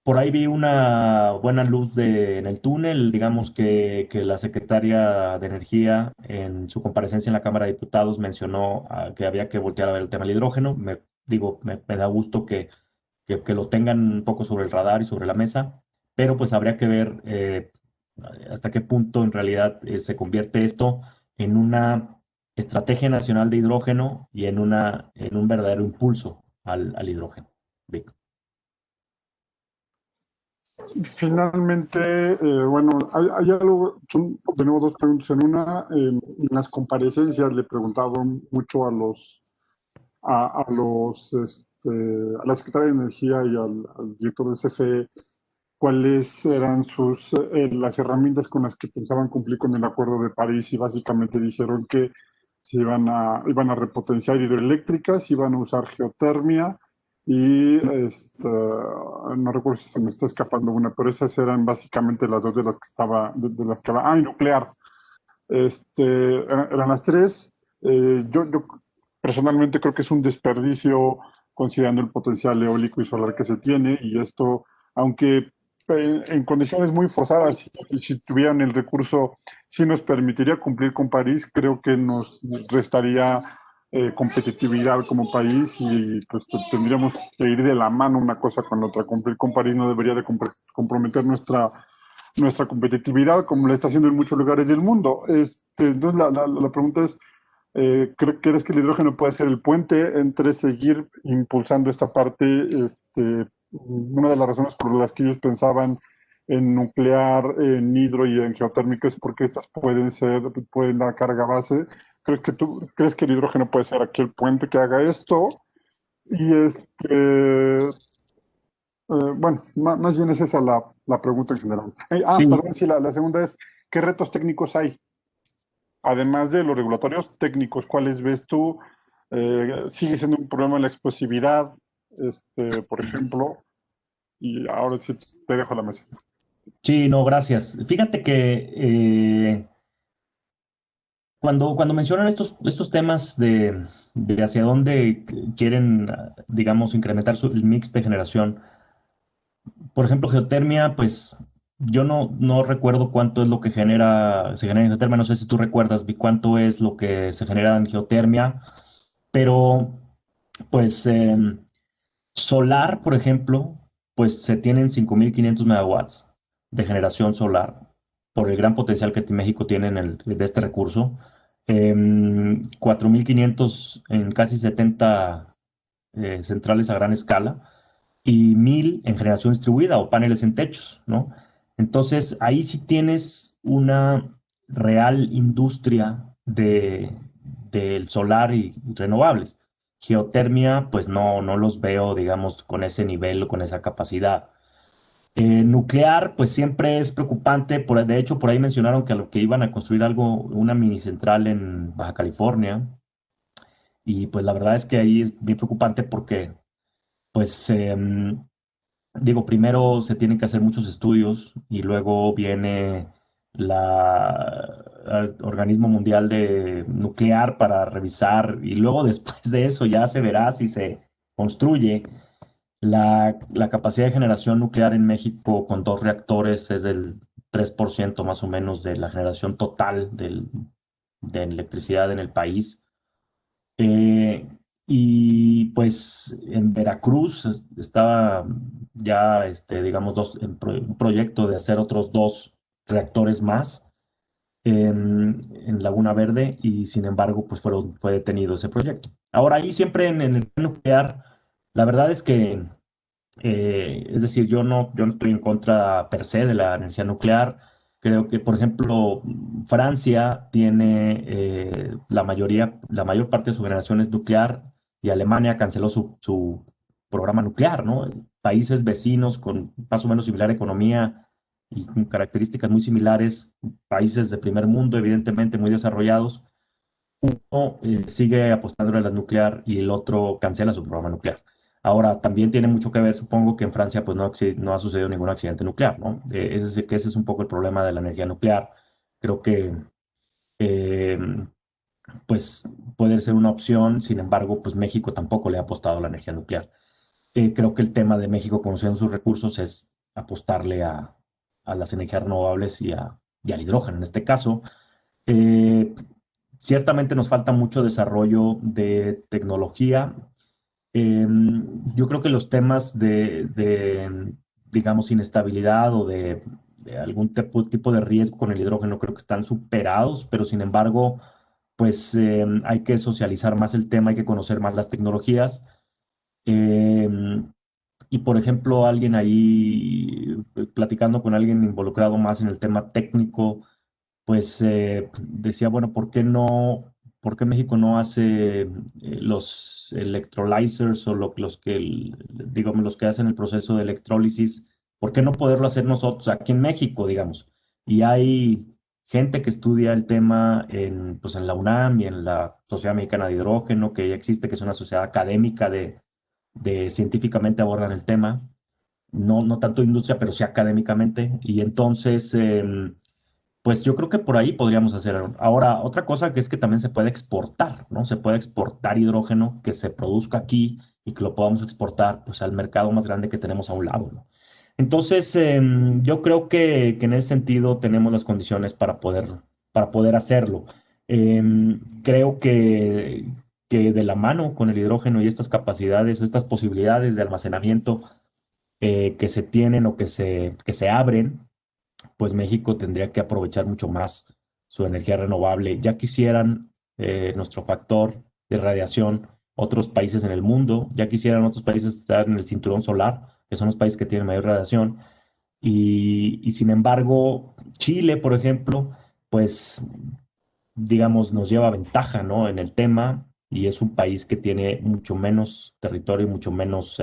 Por ahí vi una buena luz en el túnel, digamos que la secretaria de Energía en su comparecencia en la Cámara de Diputados mencionó que había que voltear a ver el tema del hidrógeno. Me da gusto que lo tengan un poco sobre el radar y sobre la mesa, pero pues habría que ver hasta qué punto en realidad se convierte esto en una estrategia nacional de hidrógeno y en un verdadero impulso al hidrógeno. Vic. Finalmente, bueno, hay algo, son de nuevo dos preguntas en una. En las comparecencias le preguntaban mucho a la secretaria de Energía y al director de CFE cuáles eran las herramientas con las que pensaban cumplir con el Acuerdo de París, y básicamente dijeron que iban a repotenciar hidroeléctricas, iban a usar geotermia y no recuerdo si se me está escapando una, pero esas eran básicamente las dos de las que y nuclear. Eran las tres. Yo personalmente creo que es un desperdicio considerando el potencial eólico y solar que se tiene, y esto, aunque en condiciones muy forzadas, si tuvieran el recurso, sí nos permitiría cumplir con París. Creo que nos restaría competitividad como país, y pues tendríamos que ir de la mano una cosa con la otra. Cumplir con París no debería de comprometer nuestra competitividad como lo está haciendo en muchos lugares del mundo. Entonces la pregunta es, ¿Crees que el hidrógeno puede ser el puente entre seguir impulsando esta parte? Una de las razones por las que ellos pensaban en nuclear, en hidro y en geotérmico es porque estas pueden dar carga base. ¿Crees que el hidrógeno puede ser aquí el puente que haga esto? Y bueno, más bien es esa la pregunta en general. Sí, Perdón, sí, la segunda es, ¿qué retos técnicos hay? Además de los regulatorios técnicos, ¿cuáles ves tú? Sigue siendo un problema la explosividad, por ejemplo, y ahora sí te dejo la mesa. sí, no, gracias. Fíjate que cuando mencionan estos temas de hacia dónde quieren, digamos, incrementar el mix de generación, por ejemplo, geotermia, pues yo no recuerdo cuánto es lo que se genera en geotermia, no sé si tú recuerdas, Vi, cuánto es lo que se genera en geotermia, pero pues solar, por ejemplo, pues se tienen 5.500 megawatts de generación solar por el gran potencial que México tiene de este recurso. 4.500 en casi 70 centrales a gran escala y 1.000 en generación distribuida o paneles en techos, ¿no? Entonces, ahí sí tienes una real industria del solar y renovables. Geotermia, pues no los veo, digamos, con ese nivel o con esa capacidad. Nuclear, pues siempre es preocupante. De hecho, por ahí mencionaron que a lo que iban a construir una mini central en Baja California. Y pues la verdad es que ahí es bien preocupante porque, pues, digo, primero se tienen que hacer muchos estudios y luego viene Organismo Mundial de Nuclear para revisar y luego después de eso ya se verá si se construye. La capacidad de generación nuclear en México con 2 reactores es del 3% más o menos de la generación total de electricidad en el país. Eh, y pues en Veracruz estaba ya, digamos, un proyecto de hacer otros 2 reactores más en Laguna Verde y sin embargo, pues fue detenido ese proyecto. Ahora, ahí siempre en el nuclear, la verdad es que es decir, yo no estoy en contra per se de la energía nuclear. Creo que, por ejemplo, Francia tiene la mayor parte de su generación es nuclear y Alemania canceló su programa nuclear, ¿no? Países vecinos con más o menos similar economía y con características muy similares, países de primer mundo, evidentemente muy desarrollados, uno sigue apostando a la nuclear y el otro cancela su programa nuclear. Ahora, también tiene mucho que ver, supongo que en Francia pues no ha sucedido ningún accidente nuclear, ¿no? Ese es un poco el problema de la energía nuclear. Creo que eh, pues puede ser una opción, sin embargo, pues México tampoco le ha apostado a la energía nuclear. Creo que el tema de México conociendo sus recursos es apostarle a las energías renovables y al hidrógeno en este caso. Eh, Ciertamente nos falta mucho desarrollo de tecnología. Eh, yo creo que los temas digamos, inestabilidad o de algún tipo de riesgo con el hidrógeno creo que están superados, pero sin embargo, pues hay que socializar más el tema, hay que conocer más las tecnologías. Eh, y por ejemplo, alguien ahí, platicando con alguien involucrado más en el tema técnico, pues decía, bueno, ¿por qué México no hace los electrolyzers o digamos, los que hacen el proceso de electrólisis? ¿Por qué no poderlo hacer nosotros aquí en México, digamos? Y hay gente que estudia el tema pues en la UNAM y en la Sociedad Mexicana de Hidrógeno, que ya existe, que es una sociedad académica de científicamente abordan el tema, no tanto industria, pero sí académicamente. Y entonces pues yo creo que por ahí podríamos hacer algo. Ahora, otra cosa que es que también se puede exportar, ¿no? Se puede exportar hidrógeno que se produzca aquí y que lo podamos exportar pues al mercado más grande que tenemos a un lado, ¿no? Entonces, yo creo que en ese sentido tenemos las condiciones para poder hacerlo. Creo que de la mano con el hidrógeno y estas capacidades, estas posibilidades de almacenamiento que se tienen o que se abren, pues México tendría que aprovechar mucho más su energía renovable. Ya quisieran nuestro factor de radiación otros países en el mundo. Ya quisieran otros países estar en el cinturón solar, que son los países que tienen mayor radiación. Y sin embargo, Chile, por ejemplo, pues digamos, nos lleva ventaja, ¿no? En el tema y es un país que tiene mucho menos territorio, mucho menos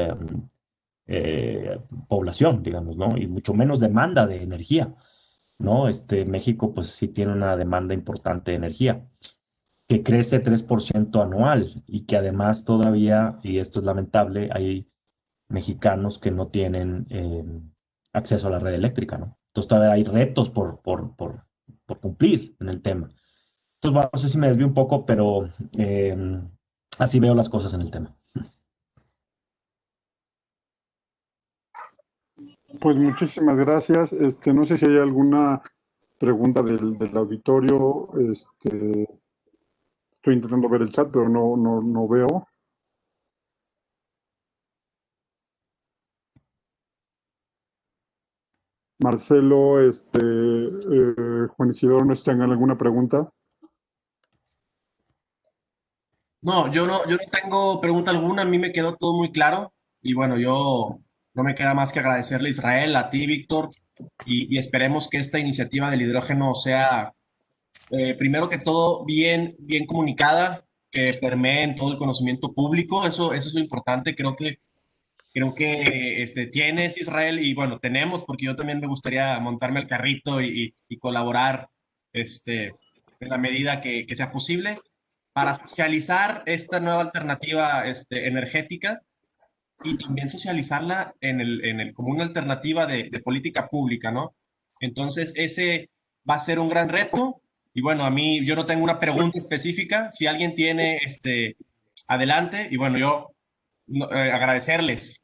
eh, población, digamos, ¿no? Y mucho menos demanda de energía, ¿no? México, pues sí tiene una demanda importante de energía, que crece 3% anual y que además todavía, y esto es lamentable, hay mexicanos que no tienen acceso a la red eléctrica, ¿no? Entonces todavía hay retos por cumplir en el tema. Entonces, bueno, no sé si me desvío un poco, pero eh, así veo las cosas en el tema. Pues muchísimas gracias. No sé si hay alguna pregunta del auditorio. Estoy intentando ver el chat, pero no veo. Marcelo, Juan Isidoro, ¿no tengan alguna pregunta? No, yo no tengo pregunta alguna, a mí me quedó todo muy claro y bueno, yo no me queda más que agradecerle a Israel, a ti, Víctor, y esperemos que esta iniciativa del hidrógeno sea, primero que todo, bien comunicada, que permee en todo el conocimiento público, eso es lo importante, creo que tienes, Israel, y bueno, tenemos, porque yo también me gustaría montarme al carrito y colaborar en la medida que sea posible para socializar esta nueva alternativa energética y también socializarla como una alternativa de política pública, ¿no? Entonces, ese va a ser un gran reto. Y bueno, a mí, yo no tengo una pregunta específica. Si alguien tiene, adelante. Y bueno, yo agradecerles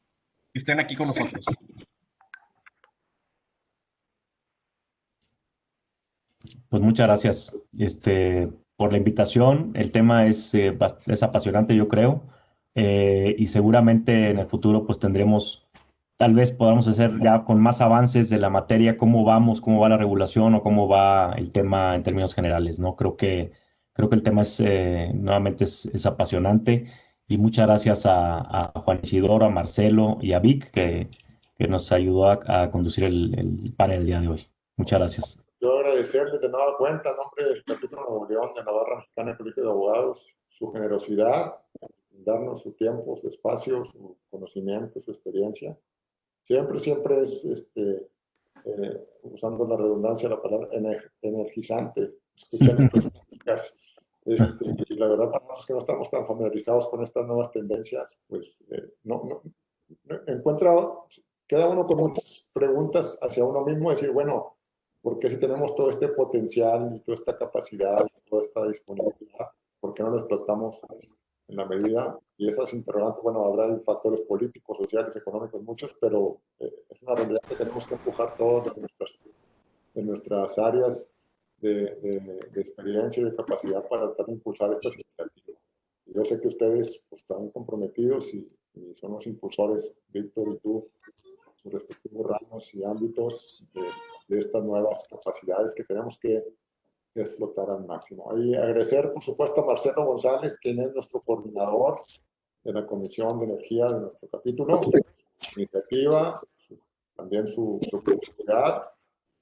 que estén aquí con nosotros. Pues muchas gracias por la invitación. El tema es apasionante, yo creo, y seguramente en el futuro pues tendremos, tal vez podamos hacer ya con más avances de la materia, cómo vamos, cómo va la regulación o cómo va el tema en términos generales, ¿no? Creo que el tema nuevamente es apasionante y muchas gracias a Juan Isidoro, a Marcelo y a Vic que nos ayudó a conducir el panel el día de hoy. Muchas gracias. Yo agradecerles de nueva cuenta, en nombre del capítulo Nuevo León de Navarra Mexicana del Colegio de Abogados, su generosidad, darnos su tiempo, su espacio, su conocimiento, su experiencia. Siempre es, usando la redundancia, la palabra energizante, escuchar estas pláticas. Y la verdad, para nosotros que no estamos tan familiarizados con estas nuevas tendencias, pues queda uno con muchas preguntas hacia uno mismo, decir, bueno, ¿por qué si tenemos todo este potencial y toda esta capacidad y toda esta disponibilidad, por qué no lo explotamos en la medida? Y esas interrogantes, bueno, habrá factores políticos, sociales, económicos, muchos, pero es una realidad que tenemos que empujar todos en nuestras áreas de experiencia y de capacidad para tratar de impulsar estas iniciativas. Y yo sé que ustedes pues, están comprometidos y son los impulsores, Víctor y tú, sus respectivos ramos y ámbitos de estas nuevas capacidades que tenemos que explotar al máximo. Y agradecer, por supuesto, a Marcelo González, quien es nuestro coordinador de la Comisión de Energía de nuestro capítulo, su iniciativa, también su oportunidad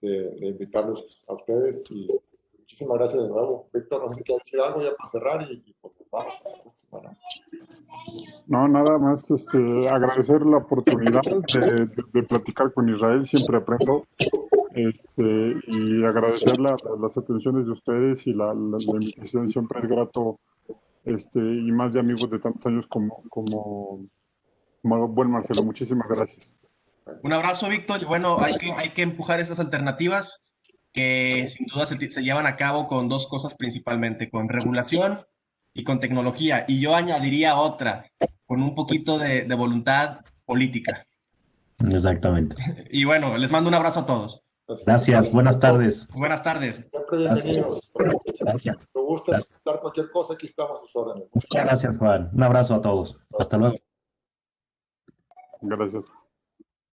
de invitarlos a ustedes. Y muchísimas gracias de nuevo. Víctor, no sé si quieres decir algo ya para cerrar y pues, vamos para la próxima, ¿no? No, nada más agradecer la oportunidad de platicar con Israel, siempre aprendo, y agradecer las atenciones de ustedes y la invitación, siempre es grato, y más de amigos de tantos años como buen Marcelo. Muchísimas gracias. Un abrazo, Víctor. Y bueno, hay que empujar esas alternativas que sin duda se llevan a cabo con dos cosas principalmente, con regulación y con tecnología. Y yo añadiría otra, con un poquito de voluntad política. Exactamente. Y bueno, les mando un abrazo a todos. Gracias, buenas tardes. Buenas tardes. Siempre bienvenidos. Gracias. Si te gusta presentar cualquier cosa, aquí estamos a sus órdenes. Muchas gracias, Juan. Un abrazo a todos. Hasta luego. Gracias.